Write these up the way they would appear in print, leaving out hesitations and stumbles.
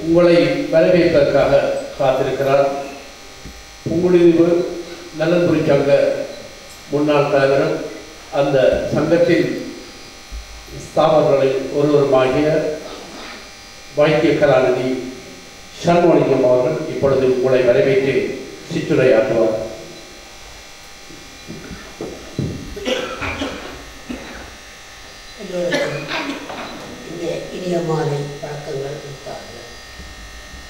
உங்களை வரவேற்பதற்காக காத்திருக்கிறார். புங்குடுதீவு நலன்புரி சங்க முன்னாள் தலைவரும் அந்த சங்கத்தின் ஸ்தாபகர்களில் ஒருவருமாகிய வைத்திய கலாநிதி சண்முகலிங்கம் அவர்கள் இப்பொழுது உங்களை வரவேற்று சிற்றுரையாற்றுவார். இந்த இனிய மாலை வணக்கங்கள் கொடுத்தார்கள்.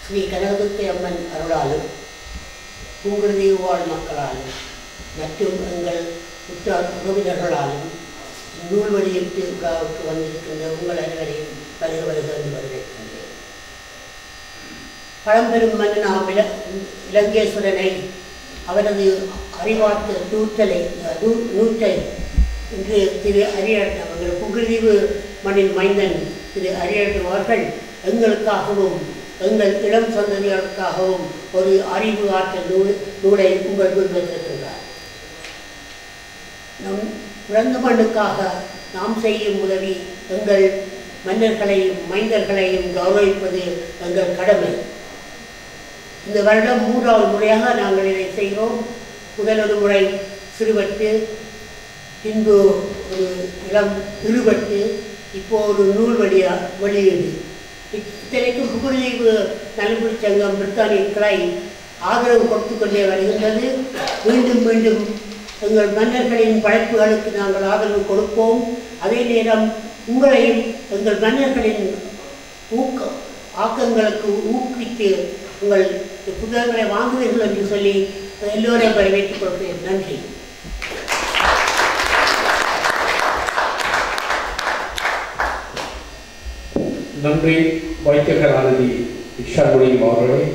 ஸ்ரீ கனகதுர்க்கை அம்மன் அருளாலும் புங்குடுதீவு வாழ் மக்களாலும் மற்றும் எங்கள் உற்றார் உறவினர்களாலும் நூல் வெளியிட்டு விழாவுக்கு வந்திருக்கின்ற உங்கள் அனைவரையும் வருக வருக என்று வரவேற்கின்றேன். பழம்பெரும் மன்னனாம் இலங்கேஸ்வரனை அவரது அறிவார்த்த நூற்றை இன்று திரு அரியரட்னம் அவர்கள் புங்குடுதீவு மண்ணின் மைந்தன் திரு அரியரட்னம் அவர்கள் எங்களுக்காகவும் எங்கள் இளம் சந்ததியாருக்காகவும் ஒரு அறிவு ஆற்றல் நூலை உங்கள் முன் வைத்திருக்கின்றார். நம் பிறந்த மண்ணுக்காக நாம் செய்யும் உதவி எங்கள் மன்னர்களையும் மைந்தர்களையும் கௌரவிப்பது எங்கள் கடமை. இந்த வருடம் 3வது முறையாக நாங்கள் இதை செய்கிறோம். முதலொரு முறை சிறுவட்டு, பின்பு ஒரு இளம் இருவட்டு, இப்போ ஒரு நூல் வெளியீடு. இத்தனைக்கும் புங்குடுதீவு நலன்புரி சங்கம் பிரித்தானிய கிளை ஆதரவு கொடுத்து கொண்டே வருகின்றது. மீண்டும் மீண்டும் எங்கள் மன்னர்களின் படைப்புகளுக்கு நாங்கள் ஆதரவு கொடுப்போம். அதே நேரம் உங்களையும் எங்கள் மன்னர்களின் ஆக்கங்களுக்கு ஊக்குவித்து உங்கள் புத்தகங்களை வாங்குவீர்கள் என்று சொல்லி எல்லோரையும் வரவேற்றுக் கொள்கிறேன். நன்றி. நன்றி வைத்திய கலாநிதி சண்முகலிங்கம் அவர்களே.